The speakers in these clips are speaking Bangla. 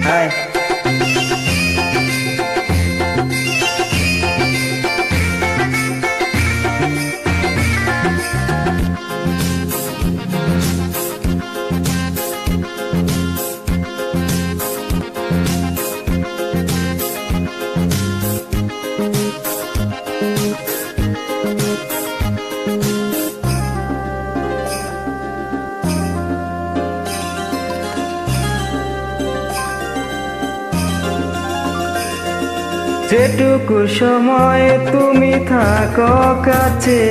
হাই যেটুকু সময় তুমি থাকো কাছে,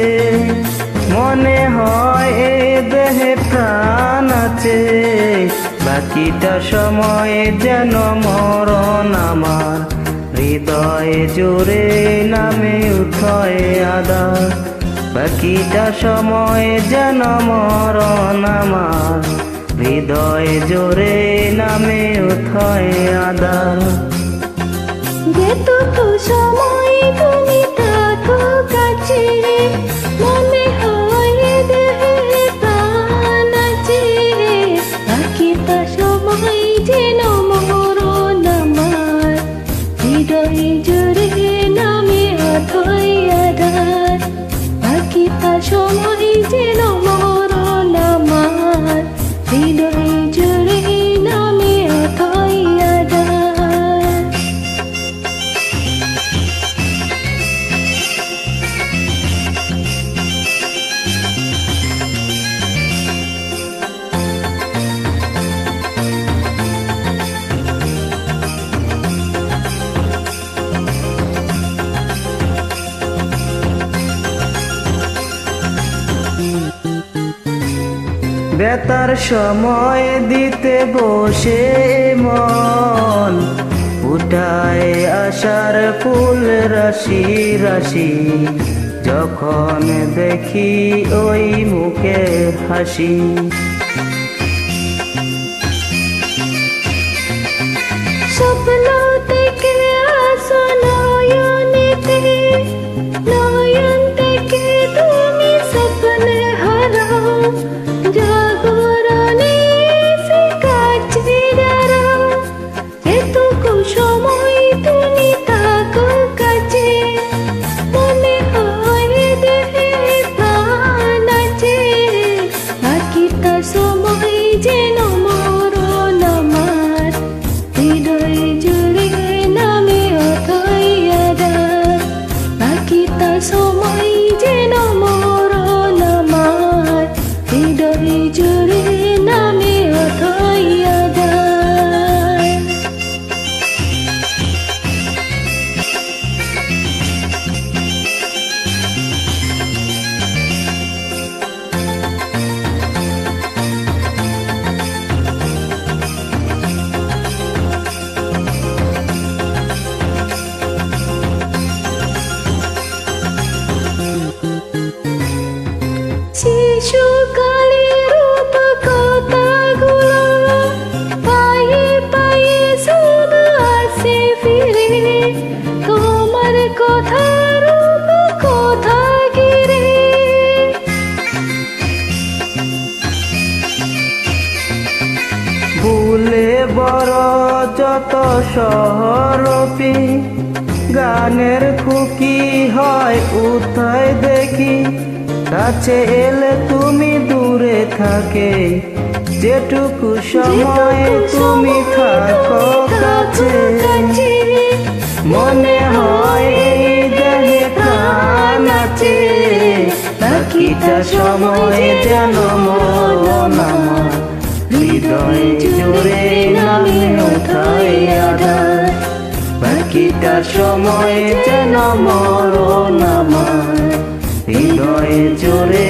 মনে হয় এ দেহে প্রাণ আছে। বাকিটা সময় যেন মরণ আমার, হৃদয়ে জোরে নামে উঠয় আদার। বাকিটা সময় যেন মরণ আমার, হৃদয়ে জোরে নামে উঠয় আদার। যেটুকু সময় তুমি থাকো কাছে, মনে হয় দেহে প্রাণ আছে। বাকিটা সময় যেন মরণ আমার, হৃদয়ে জোরে নামে অথই আধার। বাকিটা সময় যেন মরণ আমার, হৃদয়ে জোরে নামে অথই আধার। বেতার সময় দিতে বসে মন, উঠায় আশার ফুল রাশি রাশি। যখন দেখি ওই মুখে হাসি, স্বপ্ন থেকে আসো নয়নেতে, নয়ন থেকে তুমি স্বপ্নে হারাও। জাগরণে সে কাছে দাঁড়াও, যেটুকু সময় তুমি থাকো কাছে, মনে হয় দেহে প্রাণ আছে। বাকিটা সময় যেন মরণ আমার, হৃদয়ে জুড়ে নামে অথই আধার। বাকিটা সময় যেন মরণ আমার, হৃদয়ে জুড়ে নামে অথই আধার। শিশুকালের রূপকথাগুলো পায়ে পায়ে শুধু আসে ফিরে, তোমার কথা রূপকথা ঘিরে। ভুলে বড় যত শহরপি, গানের খুকি হয় উঠায় দেখি। কাছে এলে তুমি দূরে থাকে, যেটুকু সময় তুমি থাকো কাছে, মনে হয় এই দেহে প্রাণ আছে। বাকিটা সময় যেন মরণ আমার, হৃদয়ে জোরে নামে ওঠায় আধার। বাকিটা সময় যেন মরণ আমার, হৃদয়ে জোরে